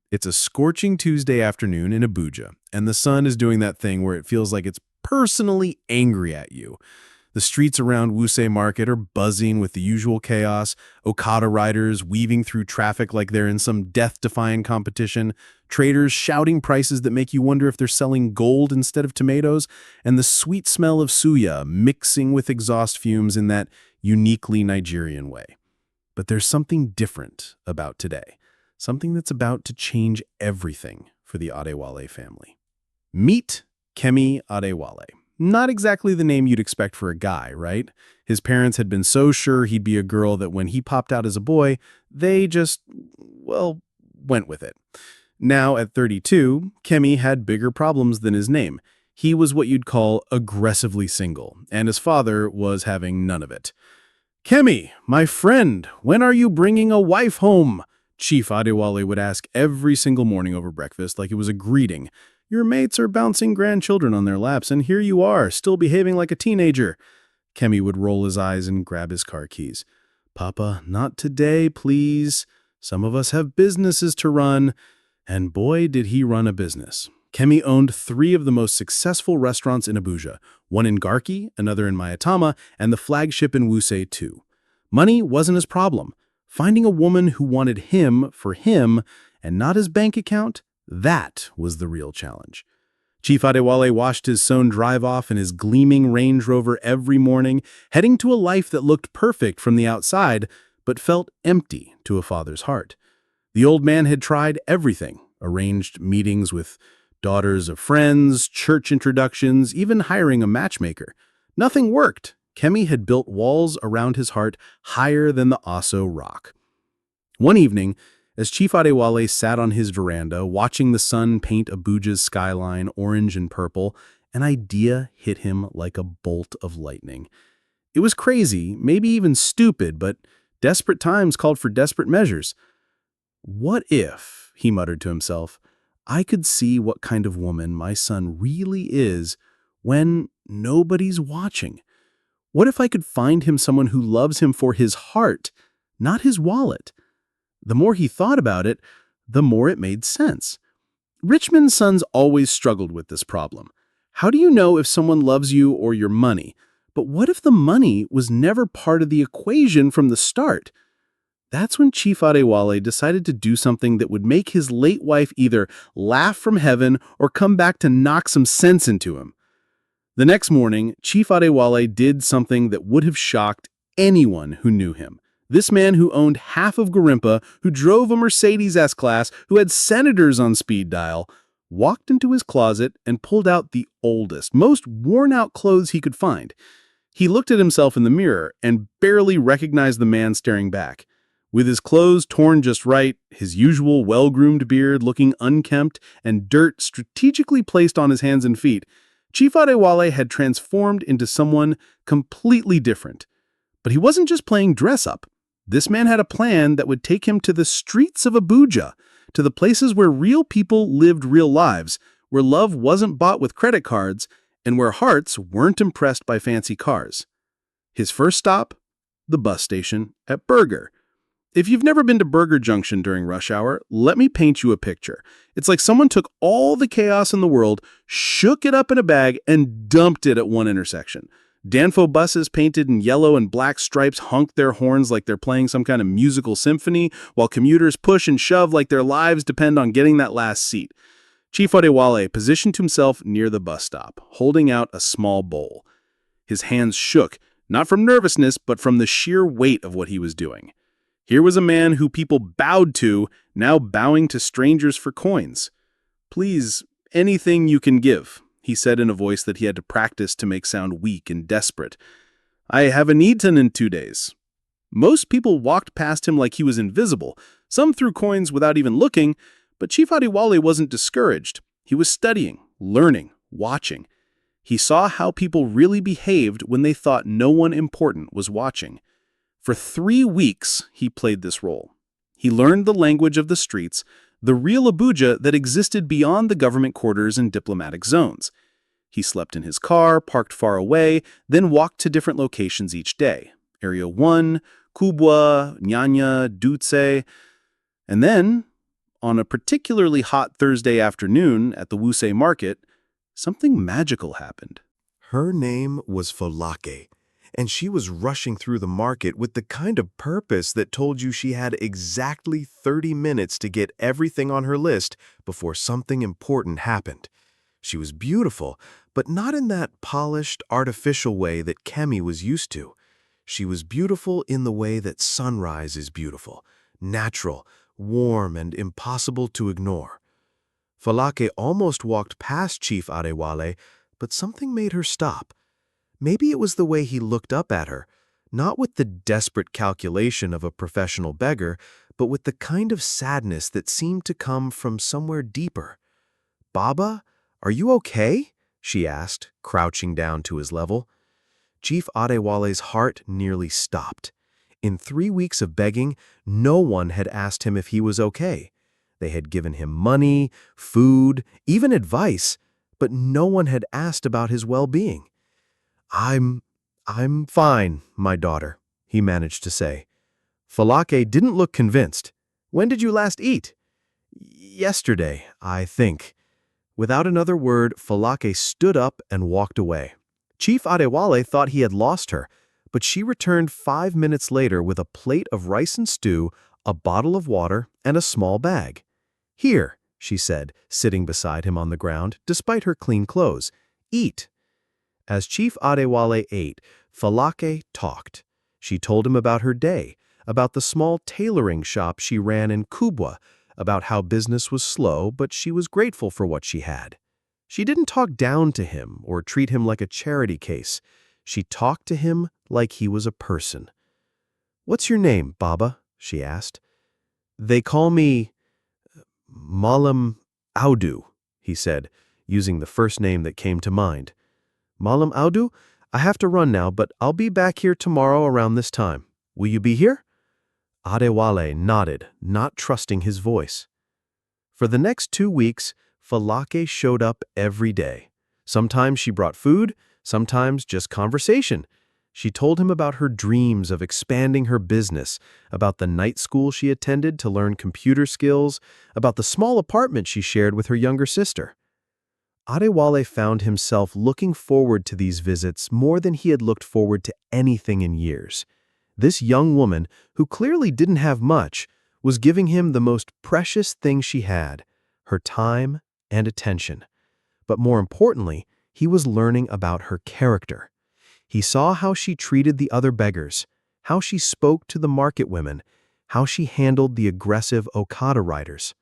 It's a scorching Tuesday afternoon in Abuja, and the sun is doing that thing where it feels like it's personally angry at you. The streets around Wuse Market are buzzing with the usual chaos, Okada riders weaving through traffic like they're in some death-defying competition, traders shouting prices that make you wonder if they're selling gold instead of tomatoes, and the sweet smell of suya mixing with exhaust fumes in that uniquely Nigerian way. But there's something different about today, something that's about to change everything for the Adewale family. Meet Kemi Adewale. Not exactly the name you'd expect for a guy, right? His parents had been so sure he'd be a girl that when he popped out as a boy, they just, well, went with it. Now, at 32, Kemi had bigger problems than his name. He was what you'd call aggressively single, and his father was having none of it. "Kemi, my friend, when are you bringing a wife home?" Chief Adewale would ask every single morning over breakfast like it was a greeting. "Your mates are bouncing grandchildren on their laps, and here you are, still behaving like a teenager." Kemi would roll his eyes and grab his car keys. "Papa, not today, please. Some of us have businesses to run." And boy, did he run a business. Kemi owned 3 of the most successful restaurants in Abuja, one in Garki, another in Mayatama, and the flagship in Wuse too. Money wasn't his problem. Finding a woman who wanted him for him and not his bank account, that was the real challenge. Chief Adewale watched his son drive off in his gleaming Range Rover every morning, heading to a life that looked perfect from the outside, but felt empty to a father's heart. The old man had tried everything, arranged meetings with daughters of friends, church introductions, even hiring a matchmaker. Nothing worked. Kemi had built walls around his heart higher than the Oso Rock. One evening, as Chief Adewale sat on his veranda, watching the sun paint Abuja's skyline orange and purple, an idea hit him like a bolt of lightning. It was crazy, maybe even stupid, but desperate times called for desperate measures. "What if," he muttered to himself, "I could see what kind of woman my son really is when nobody's watching? What if I could find him someone who loves him for his heart, not his wallet?" The more he thought about it, the more it made sense. Rich men's sons always struggled with this problem. How do you know if someone loves you or your money? But what if the money was never part of the equation from the start? That's when Chief Adewale decided to do something that would make his late wife either laugh from heaven or come back to knock some sense into him. The next morning, Chief Adewale did something that would have shocked anyone who knew him. This man who owned half of Garimpa, who drove a Mercedes S-Class, who had senators on speed dial, walked into his closet and pulled out the oldest, most worn-out clothes he could find. He looked at himself in the mirror and barely recognized the man staring back. With his clothes torn just right, his usual well-groomed beard looking unkempt, and dirt strategically placed on his hands and feet, Chief Adewale had transformed into someone completely different. But he wasn't just playing dress-up. This man had a plan that would take him to the streets of Abuja, to the places where real people lived real lives, where love wasn't bought with credit cards, and where hearts weren't impressed by fancy cars. His first stop? The bus station at Beggar. If you've never been to Beggar Junction during rush hour, let me paint you a picture. It's like someone took all the chaos in the world, shook it up in a bag, and dumped it at one intersection. Danfo buses painted in yellow and black stripes honk their horns like they're playing some kind of musical symphony, while commuters push and shove like their lives depend on getting that last seat. Chief Adewale positioned himself near the bus stop, holding out a small bowl. His hands shook, not from nervousness, but from the sheer weight of what he was doing. Here was a man who people bowed to, now bowing to strangers for coins. "Please, anything you can give," he said in a voice that he had to practice to make sound weak and desperate. "I haven't eaten in 2 days." Most people walked past him like he was invisible. Some threw coins without even looking, but Chief Adewale wasn't discouraged. He was studying, learning, watching. He saw how people really behaved when they thought no one important was watching. For 3 weeks, he played this role. He learned the language of the streets, the real Abuja that existed beyond the government quarters and diplomatic zones. He slept in his car, parked far away, then walked to different locations each day. Area 1, Kubwa, Nyanya, Dutse. And then, on a particularly hot Thursday afternoon at the Wuse Market, something magical happened. Her name was Folake, and she was rushing through the market with the kind of purpose that told you she had exactly 30 minutes to get everything on her list before something important happened. She was beautiful, but not in that polished, artificial way that Kemi was used to. She was beautiful in the way that sunrise is beautiful, natural, warm, and impossible to ignore. Folake almost walked past Chief Adewale, but something made her stop. Maybe it was the way he looked up at her, not with the desperate calculation of a professional beggar, but with the kind of sadness that seemed to come from somewhere deeper. "Baba, are you okay?" she asked, crouching down to his level. Chief Adewale's heart nearly stopped. In 3 weeks of begging, no one had asked him if he was okay. They had given him money, food, even advice, but no one had asked about his well-being. I'm fine, my daughter," he managed to say. Folake didn't look convinced. "When did you last eat?" "Yesterday, I think." Without another word, Folake stood up and walked away. Chief Adewale thought he had lost her, but she returned 5 minutes later with a plate of rice and stew, a bottle of water, and a small bag. "Here," she said, sitting beside him on the ground, despite her clean clothes. "Eat." As Chief Adewale ate, Folake talked. She told him about her day, about the small tailoring shop she ran in Kubwa, about how business was slow, but she was grateful for what she had. She didn't talk down to him or treat him like a charity case. She talked to him like he was a person. "What's your name, Baba?" she asked. "They call me Malam Audu," he said, using the first name that came to mind. "Malam Audu, I have to run now, but I'll be back here tomorrow around this time. Will you be here?" Adewale nodded, not trusting his voice. For the next 2 weeks, Folake showed up every day. Sometimes she brought food, sometimes just conversation. She told him about her dreams of expanding her business, about the night school she attended to learn computer skills, about the small apartment she shared with her younger sister. Adewale found himself looking forward to these visits more than he had looked forward to anything in years. This young woman, who clearly didn't have much, was giving him the most precious thing she had, her time and attention. But more importantly, he was learning about her character. He saw how she treated the other beggars, how she spoke to the market women, how she handled the aggressive Okada riders.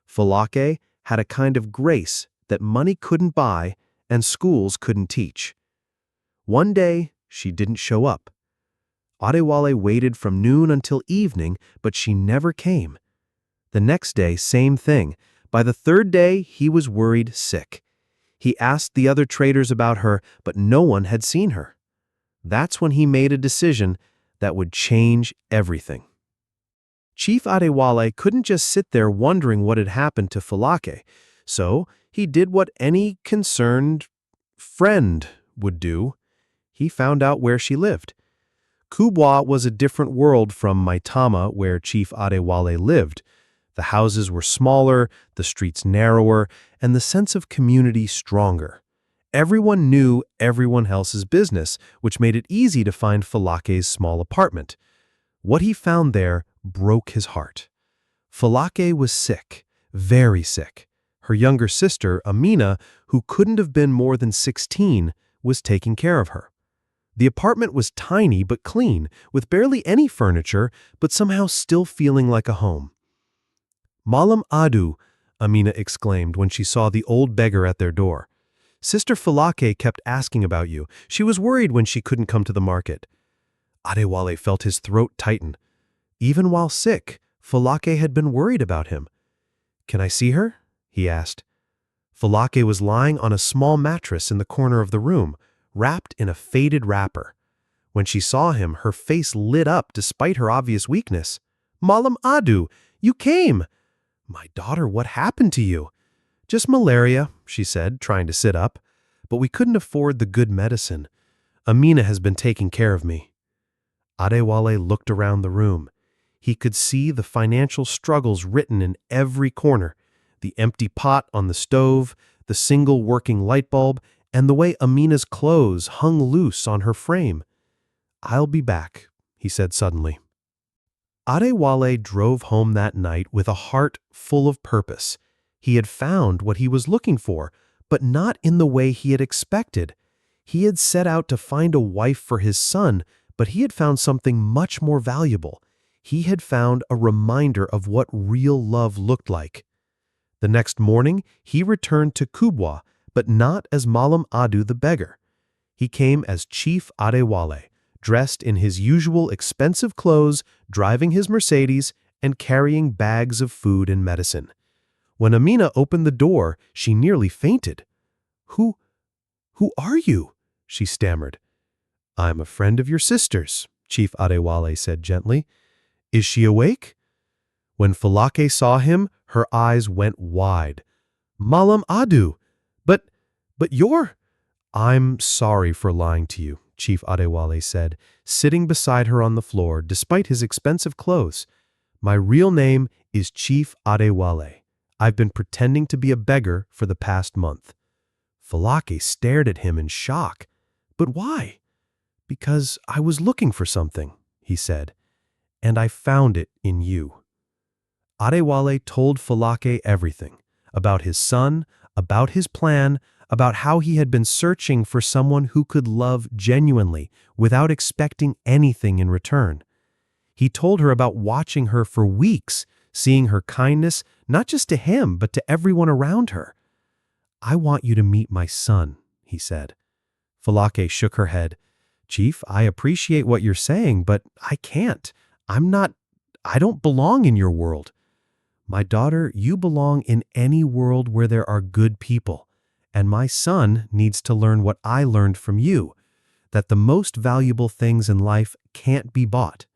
Folake had a kind of grace that money couldn't buy and schools couldn't teach. One day, she didn't show up. Adewale waited from noon until evening, but she never came. The next day, same thing. By the third day, he was worried sick. He asked the other traders about her, but no one had seen her. That's when he made a decision that would change everything. Chief Adewale couldn't just sit there wondering what had happened to Folake, so he did what any concerned friend would do. He found out where she lived. Kubwa was a different world from Maitama, where Chief Adewale lived. The houses were smaller, the streets narrower, and the sense of community stronger. Everyone knew everyone else's business, which made it easy to find Falake's small apartment. What he found there broke his heart. Folake was sick, very sick. Her younger sister, Amina, who couldn't have been more than 16, was taking care of her. The apartment was tiny but clean, with barely any furniture, but somehow still feeling like a home. "Malam Adu," Amina exclaimed when she saw the old beggar at their door. "Sister Folake kept asking about you. She was worried when she couldn't come to the market." Adewale felt his throat tighten. Even while sick, Folake had been worried about him. "Can I see her?" he asked. Folake was lying on a small mattress in the corner of the room, wrapped in a faded wrapper. When she saw him, her face lit up despite her obvious weakness. "Malam Adu, you came!" "My daughter, what happened to you?" "Just malaria," she said, trying to sit up. "But we couldn't afford the good medicine. Amina has been taking care of me." Adewale looked around the room. He could see the financial struggles written in every corner, the empty pot on the stove, the single working light bulb, and the way Amina's clothes hung loose on her frame. "I'll be back," he said suddenly. Adewale drove home that night with a heart full of purpose. He had found what he was looking for, but not in the way he had expected. He had set out to find a wife for his son, but he had found something much more valuable. He had found a reminder of what real love looked like. The next morning, he returned to Kubwa, but not as Malam Adu the beggar. He came as Chief Adewale, dressed in his usual expensive clothes, driving his Mercedes, and carrying bags of food and medicine. When Amina opened the door, she nearly fainted. Who are you?" she stammered. "I'm a friend of your sister's," Chief Adewale said gently. "Is she awake?" When Folake saw him, her eyes went wide. "Malam Adu! But you're—" "I'm sorry for lying to you," Chief Adewale said, sitting beside her on the floor despite his expensive clothes. "My real name is Chief Adewale. I've been pretending to be a beggar for the past month." Folake stared at him in shock. "But why?" "Because I was looking for something," he said, "and I found it in you." Adewale told Folake everything, about his son, about his plan, about how he had been searching for someone who could love genuinely without expecting anything in return. He told her about watching her for weeks, seeing her kindness not just to him but to everyone around her. "I want you to meet my son," he said. Folake shook her head. "Chief, I appreciate what you're saying, but I can't. I don't belong in your world." "My daughter, you belong in any world where there are good people. And my son needs to learn what I learned from you, that the most valuable things in life can't be bought."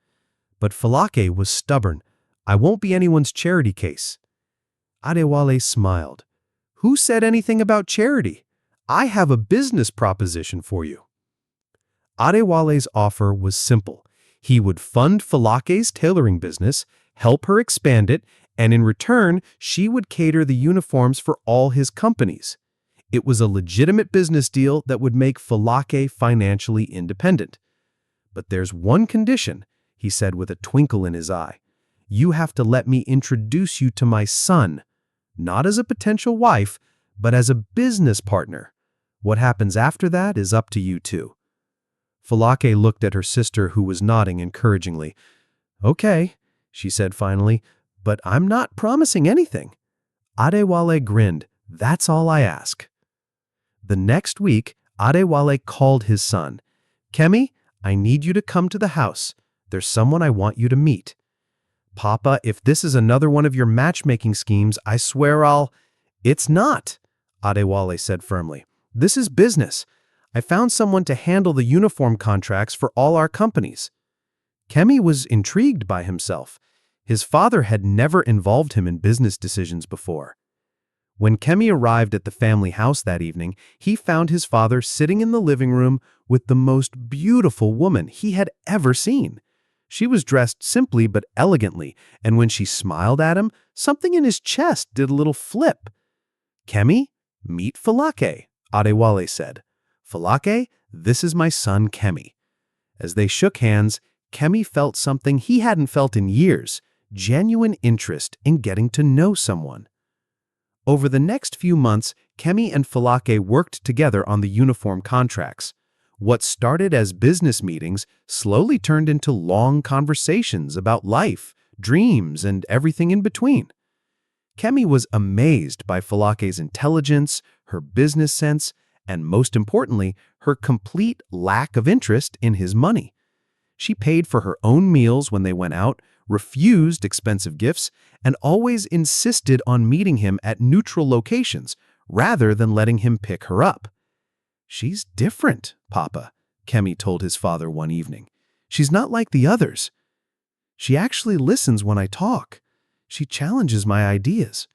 But Folake was stubborn. "I won't be anyone's charity case." Adewale smiled. "Who said anything about charity? I have a business proposition for you." Adewale's offer was simple. He would fund Falake's tailoring business, help her expand it, and in return, she would cater the uniforms for all his companies. It was a legitimate business deal that would make Folake financially independent. "But there's one condition," he said with a twinkle in his eye. "You have to let me introduce you to my son, not as a potential wife, but as a business partner. What happens after that is up to you two." Folake looked at her sister, who was nodding encouragingly. "Okay," she said finally, "but I'm not promising anything." Adewale grinned. "That's all I ask." The next week, Adewale called his son. "Kemi, I need you to come to the house. There's someone I want you to meet." "Papa, if this is another one of your matchmaking schemes, I swear I'll—" "It's not," Adewale said firmly. "This is business. I found someone to handle the uniform contracts for all our companies." Kemi was intrigued by himself. His father had never involved him in business decisions before. When Kemi arrived at the family house that evening, he found his father sitting in the living room with the most beautiful woman he had ever seen. She was dressed simply but elegantly, and when she smiled at him, something in his chest did a little flip. "Kemi, meet Folake," Adewale said. "Folake, this is my son Kemi." As they shook hands, Kemi felt something he hadn't felt in years, genuine interest in getting to know someone. Over the next few months, Kemi and Folake worked together on the uniform contracts. What started as business meetings slowly turned into long conversations about life, dreams, and everything in between. Kemi was amazed by Falake's intelligence, her business sense, and most importantly, her complete lack of interest in his money. She paid for her own meals when they went out, refused expensive gifts, and always insisted on meeting him at neutral locations rather than letting him pick her up. "She's different, Papa," Kemi told his father one evening. "She's not like the others. She actually listens when I talk. She challenges my ideas.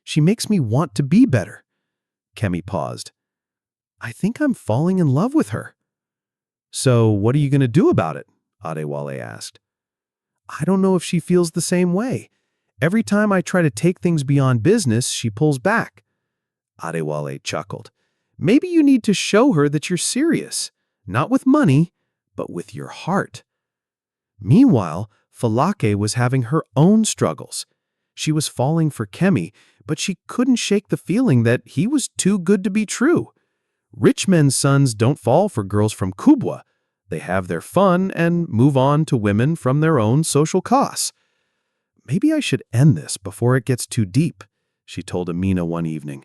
She makes me want to be better." Kemi paused. "I think I'm falling in love with her." "So what are you going to do about it?" Adewale asked. I don't know if she feels the same way. Every time I try to take things beyond business, she pulls back." Adewale chuckled. "Maybe you need to show her that you're serious, not with money, but with your heart." Meanwhile, Folake was having her own struggles. She was falling for Kemi, but she couldn't shake the feeling that he was too good to be true. Rich men's sons don't fall for girls from Kubwa. They have their fun and move on to women from their own social costs. "Maybe I should end this before it gets too deep," she told Amina one evening.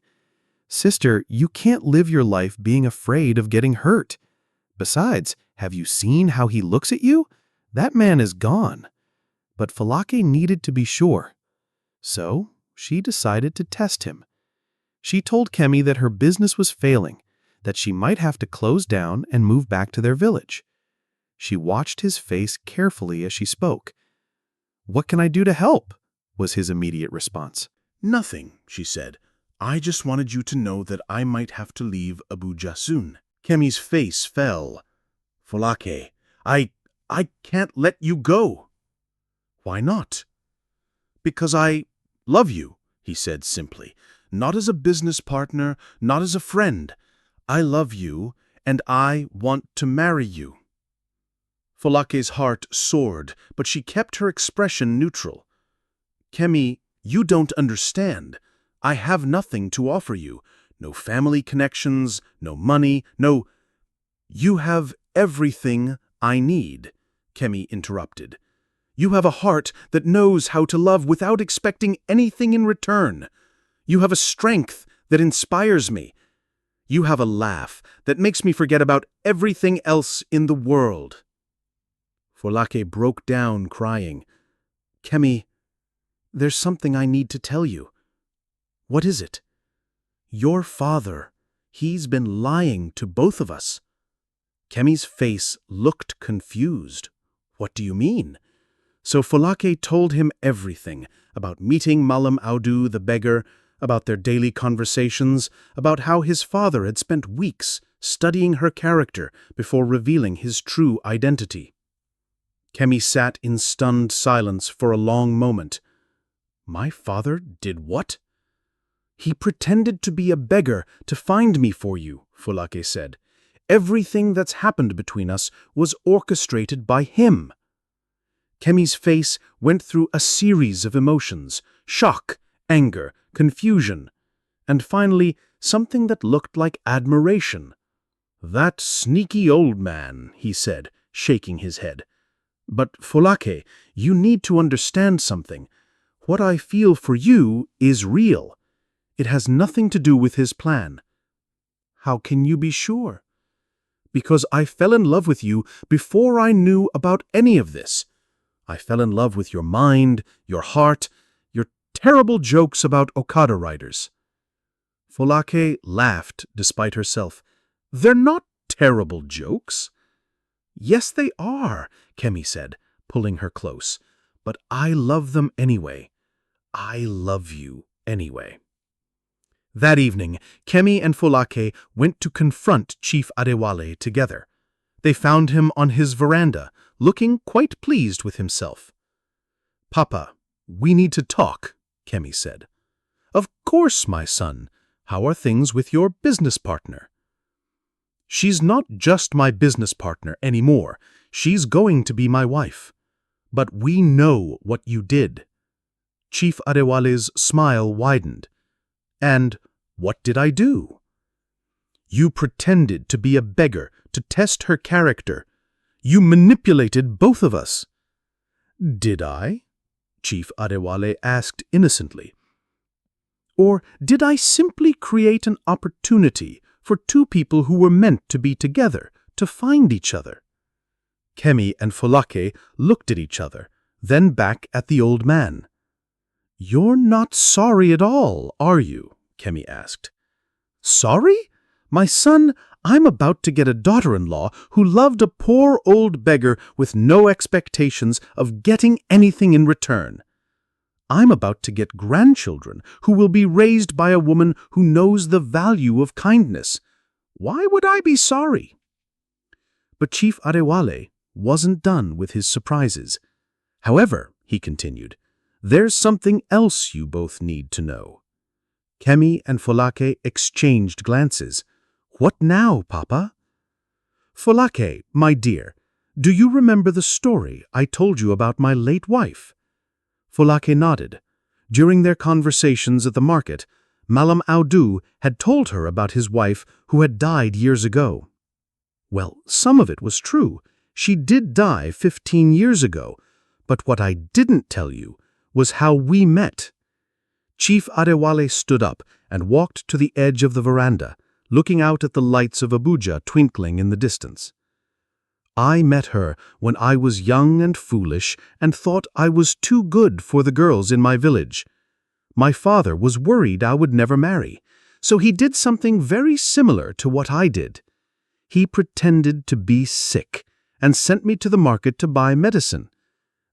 "Sister, you can't live your life being afraid of getting hurt. Besides, have you seen how he looks at you? That man is gone." But Folake needed to be sure. So she decided to test him. She told Kemi that her business was failing, that she might have to close down and move back to their village. She watched his face carefully as she spoke. "What can I do to help?" was his immediate response. "Nothing," she said. "I just wanted you to know that I might have to leave Abuja soon." Kemi's face fell. "Folake, I can't let you go." "Why not?" "Because I love you," he said simply. "Not as a business partner, not as a friend. I love you, and I want to marry you." Folake's heart soared, but she kept her expression neutral. "Kemi, you don't understand. I have nothing to offer you. No family connections, no money, no—" "You have everything I need," Kemi interrupted. "You have a heart that knows how to love without expecting anything in return. You have a strength that inspires me. You have a laugh that makes me forget about everything else in the world." Folake broke down crying. "Kemi, there's something I need to tell you." "What is it?" "Your father, he's been lying to both of us." Kemi's face looked confused. "What do you mean?" So Folake told him everything about meeting Malam Audu the beggar, about their daily conversations, about how his father had spent weeks studying her character before revealing his true identity. Kemi sat in stunned silence for a long moment. "My father did what?" "He pretended to be a beggar to find me for you," Folake said. "Everything that's happened between us was orchestrated by him." Kemi's face went through a series of emotions: shock, anger, confusion, and finally something that looked like admiration. "That sneaky old man," he said, shaking his head. "But Folake, you need to understand something. What I feel for you is real. It has nothing to do with his plan." "How can you be sure?" "Because I fell in love with you before I knew about any of this. I fell in love with your mind, your heart, your terrible jokes about Okada riders." Folake laughed despite herself. "They're not terrible jokes." "Yes, they are," Kemi said, pulling her close. "But I love them anyway. I love you anyway." That evening, Kemi and Folake went to confront Chief Adewale together. They found him on his veranda, looking quite pleased with himself. "Papa, we need to talk," Kemi said. "Of course, my son. How are things with your business partner?" "She's not just my business partner anymore. She's going to be my wife. But we know what you did." Chief Adewale's smile widened. "And what did I do?" "You pretended to be a beggar to test her character. You manipulated both of us." "Did I?" Chief Adewale asked innocently. "Or did I simply create an opportunity for two people who were meant to be together, to find each other?" Kemi and Folake looked at each other, then back at the old man. "You're not sorry at all, are you?" Kemi asked. "Sorry? My son, I'm about to get a daughter-in-law who loved a poor old beggar with no expectations of getting anything in return. I'm about to get grandchildren who will be raised by a woman who knows the value of kindness. Why would I be sorry?" But Chief Adewale wasn't done with his surprises. However, he continued, there's something else you both need to know. Kemi and Folake exchanged glances. What now, Papa? Folake, my dear, do you remember the story I told you about my late wife? Folake nodded. During their conversations at the market, Malam Audu had told her about his wife who had died years ago. Well, some of it was true. She did die 15 years ago, but what I didn't tell you was how we met. Chief Adewale stood up and walked to the edge of the veranda, looking out at the lights of Abuja twinkling in the distance. I met her when I was young and foolish and thought I was too good for the girls in my village. My father was worried I would never marry, so he did something very similar to what I did. He pretended to be sick and sent me to the market to buy medicine.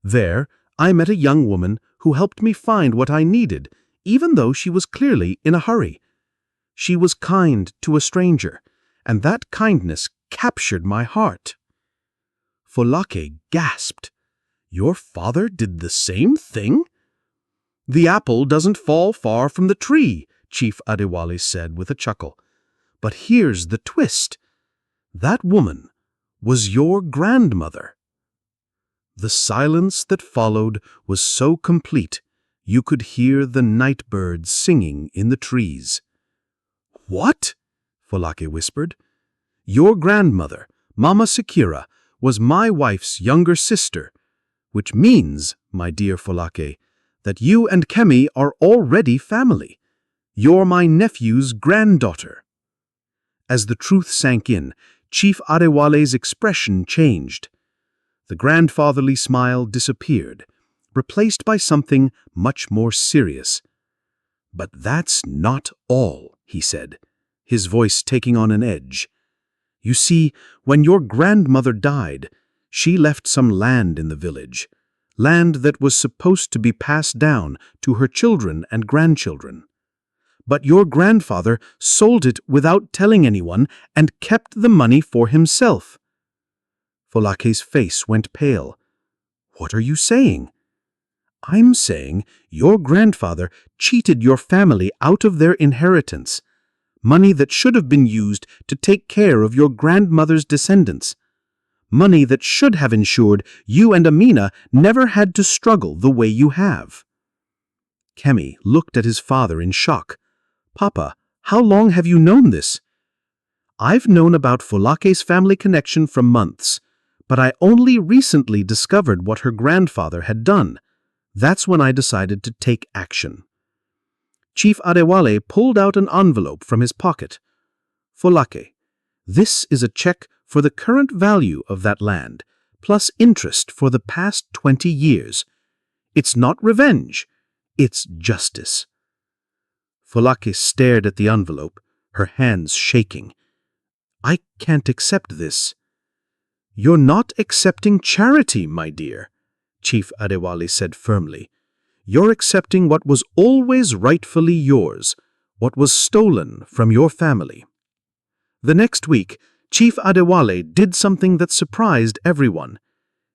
There, I met a young woman who helped me find what I needed, even though she was clearly in a hurry. She was kind to a stranger, and that kindness captured my heart. Folake gasped. Your father did the same thing? The apple doesn't fall far from the tree, Chief Adewale said with a chuckle. But here's the twist. That woman was your grandmother. The silence that followed was so complete, you could hear the night birds singing in the trees. What? Folake whispered. Your grandmother, Mama Sekira, was my wife's younger sister, which means, my dear Folake, that you and Kemi are already family. You're my nephew's granddaughter. As the truth sank in, Chief Adewale's expression changed. The grandfatherly smile disappeared, replaced by something much more serious. But that's not all, he said, his voice taking on an edge. You see, when your grandmother died, she left some land in the village, land that was supposed to be passed down to her children and grandchildren. But your grandfather sold it without telling anyone and kept the money for himself. Folake's face went pale. What are you saying? I'm saying your grandfather cheated your family out of their inheritance, money that should have been used to take care of your grandmother's descendants, money that should have ensured you and Amina never had to struggle the way you have. Kemi looked at his father in shock. Papa, how long have you known this? I've known about Folake's family connection for months, but I only recently discovered what her grandfather had done. That's when I decided to take action. Chief Adewale pulled out an envelope from his pocket. Folake, this is a check for the current value of that land, plus interest for the past 20 years. It's not revenge, it's justice. Folake stared at the envelope, her hands shaking. I can't accept this. You're not accepting charity, my dear, Chief Adewale said firmly. You're accepting what was always rightfully yours, what was stolen from your family. The next week, Chief Adewale did something that surprised everyone.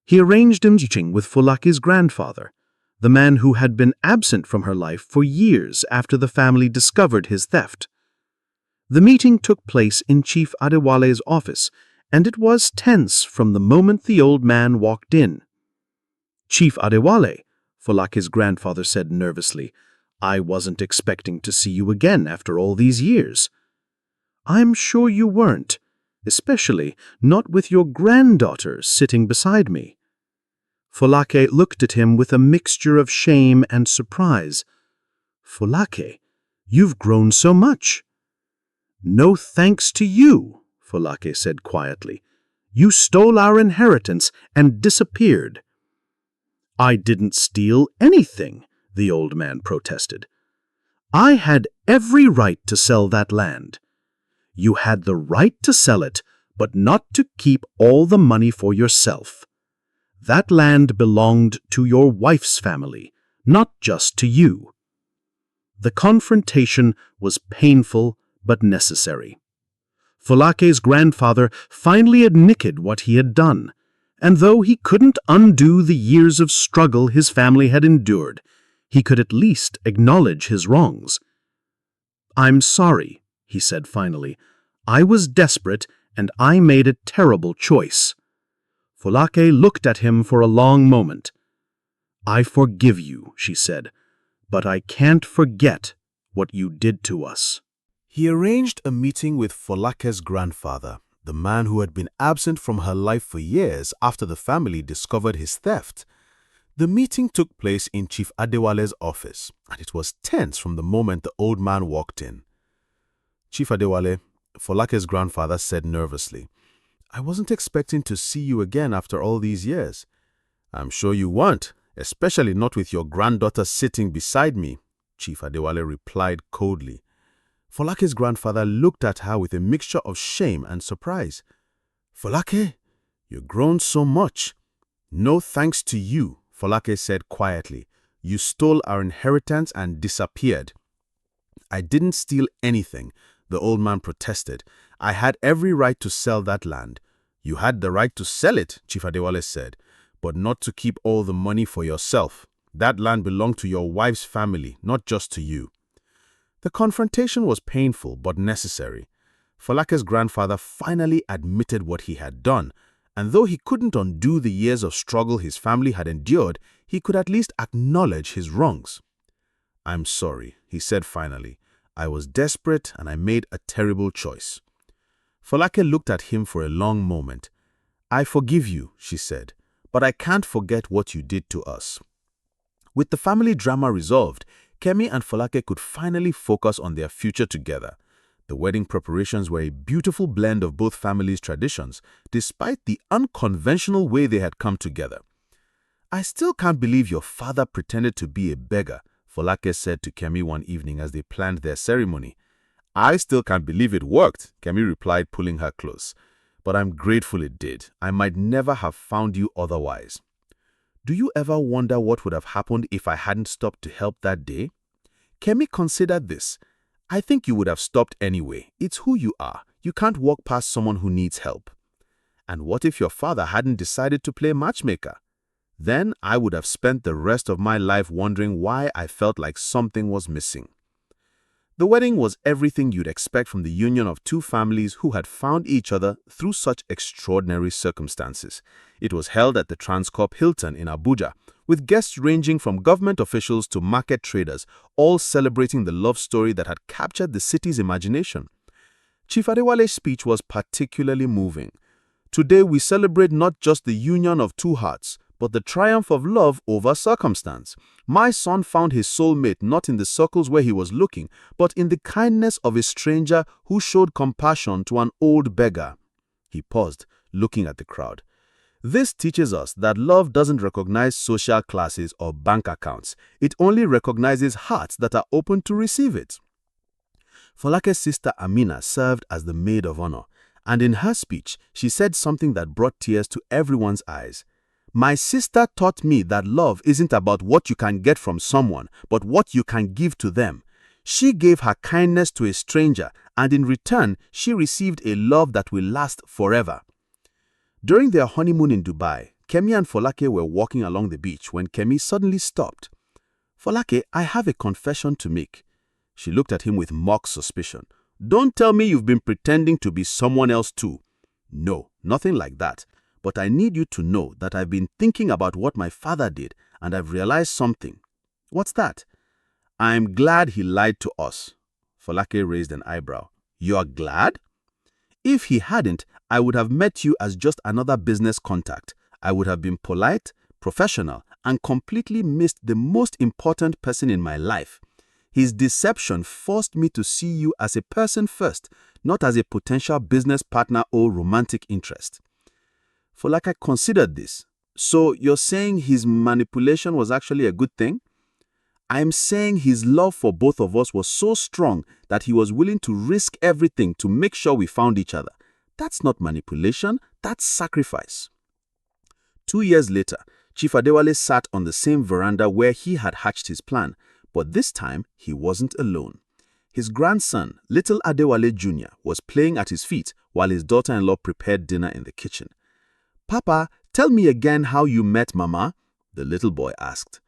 He arranged a meeting with Folake's grandfather, the man who had been absent from her life for years after the family discovered his theft. The meeting took place in Chief Adewale's office, and it was tense from the moment the old man walked in. Chief Adewale, Folake's grandfather said nervously, I wasn't expecting to see you again after all these years. I'm sure you weren't, especially not with your granddaughter sitting beside me. Folake looked at him with a mixture of shame and surprise. Folake, you've grown so much. No thanks to you, Folake said quietly. You stole our inheritance and disappeared. I didn't steal anything, the old man protested. I had every right to sell that land. You had the right to sell it, but not to keep all the money for yourself. That land belonged to your wife's family, not just to you. The confrontation was painful but necessary. Folake's grandfather finally admitted what he had done, and though he couldn't undo the years of struggle his family had endured, he could at least acknowledge his wrongs. "I'm sorry," he said finally. "I was desperate, and I made a terrible choice." Folake looked at him for a long moment. "I forgive you," she said, "but I can't forget what you did to us." He arranged a meeting with Folake's grandfather, the man who had been absent from her life for years after the family discovered his theft. The meeting took place in Chief Adewale's office, and it was tense from the moment the old man walked in. "Chief Adewale," Folake's grandfather said nervously, "I wasn't expecting to see you again after all these years." "I'm sure you weren't, especially not with your granddaughter sitting beside me," Chief Adewale replied coldly. Folake's grandfather looked at her with a mixture of shame and surprise. "Folake, you've grown so much." "No thanks to you," Folake said quietly. "You stole our inheritance and disappeared." "I didn't steal anything," the old man protested. "I had every right to sell that land." "You had the right to sell it," Chief Adewale said, "but not to keep all the money for yourself. That land belonged to your wife's family, not just to you." The confrontation was painful but necessary. Folake's grandfather finally admitted what he had done, and though he couldn't undo the years of struggle his family had endured, he could at least acknowledge his wrongs. "I'm sorry," he said finally. "I was desperate and I made a terrible choice." Folake looked at him for a long moment. "I forgive you," she said, "but I can't forget what you did to us." With the family drama resolved, Kemi and Folake could finally focus on their future together. The wedding preparations were a beautiful blend of both families' traditions, despite the unconventional way they had come together. "I still can't believe your father pretended to be a beggar," Folake said to Kemi one evening as they planned their ceremony. "I still can't believe it worked," Kemi replied, pulling her close. "But I'm grateful it did. I might never have found you otherwise." "Do you ever wonder what would have happened if I hadn't stopped to help that day?" Kemi considered this. "I think you would have stopped anyway. It's who you are. You can't walk past someone who needs help." "And what if your father hadn't decided to play matchmaker?" "Then I would have spent the rest of my life wondering why I felt like something was missing." The wedding was everything you'd expect from the union of two families who had found each other through such extraordinary circumstances. It was held at the Transcorp Hilton in Abuja, with guests ranging from government officials to market traders, all celebrating the love story that had captured the city's imagination. Chief Adewale's speech was particularly moving. "Today we celebrate not just the union of two hearts, but the triumph of love over circumstance. My son found his soulmate not in the circles where he was looking, but in the kindness of a stranger who showed compassion to an old beggar." He paused, looking at the crowd. "This teaches us that love doesn't recognize social classes or bank accounts. It only recognizes hearts that are open to receive it." Folake's sister Amina served as the maid of honor, and in her speech, she said something that brought tears to everyone's eyes. "My sister taught me that love isn't about what you can get from someone, but what you can give to them. She gave her kindness to a stranger, and in return, she received a love that will last forever." During their honeymoon in Dubai, Kemi and Folake were walking along the beach when Kemi suddenly stopped. "Folake, I have a confession to make." She looked at him with mock suspicion. "Don't tell me you've been pretending to be someone else too." "No, nothing like that. But I need you to know that I've been thinking about what my father did, and I've realized something." "What's that?" "I'm glad he lied to us." Folake raised an eyebrow. "You're glad?" "If he hadn't, I would have met you as just another business contact. I would have been polite, professional, and completely missed the most important person in my life. His deception forced me to see you as a person first, not as a potential business partner or romantic interest." Folake considered this. "So you're saying his manipulation was actually a good thing?" "I'm saying his love for both of us was so strong that he was willing to risk everything to make sure we found each other. That's not manipulation, that's sacrifice." 2 years later, Chief Adewale sat on the same veranda where he had hatched his plan, but this time he wasn't alone. His grandson, Little Adewale Jr., was playing at his feet while his daughter-in-law prepared dinner in the kitchen. "Papa, Tell me again how you met Mama, the little boy asked.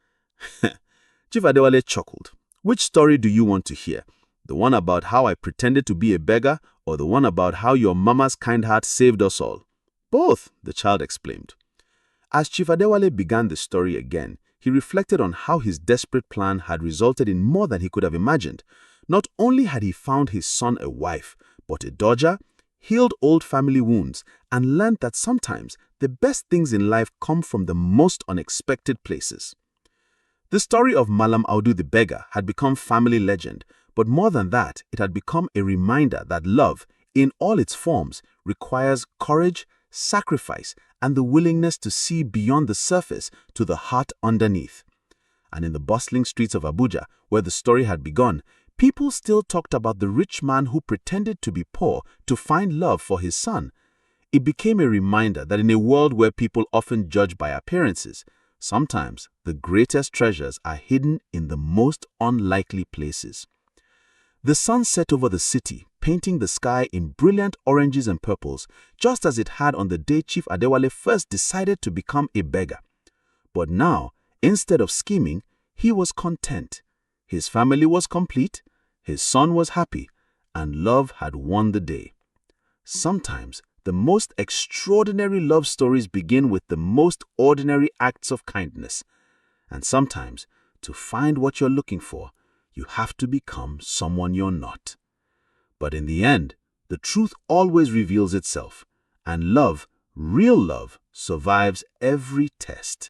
Chief Adewale chuckled. Which story do you want to hear? The one about how I pretended to be a beggar, or the one about how your mama's kind heart saved us all? Both, the child explained. As Chief Adewale began the story again, he reflected on how his desperate plan had resulted in more than he could have imagined. Not only had he found his son a wife, but a dodger, healed old family wounds, and learned that sometimes the best things in life come from the most unexpected places. The story of Malam Audu the beggar had become family legend, but more than that, it had become a reminder that love, in all its forms, requires courage, sacrifice, and the willingness to see beyond the surface to the heart underneath. And in the bustling streets of Abuja, where the story had begun, people still talked about the rich man who pretended to be poor to find love for his son. It became a reminder that in a world where people often judge by appearances, sometimes the greatest treasures are hidden in the most unlikely places. The sun set over the city, painting the sky in brilliant oranges and purples, just as it had on the day Chief Adewale first decided to become a beggar. But now, instead of scheming, he was content. His family was complete, his son was happy, and love had won the day. Sometimes, the most extraordinary love stories begin with the most ordinary acts of kindness. And sometimes, to find what you're looking for, you have to become someone you're not. But in the end, the truth always reveals itself, and love, real love, survives every test.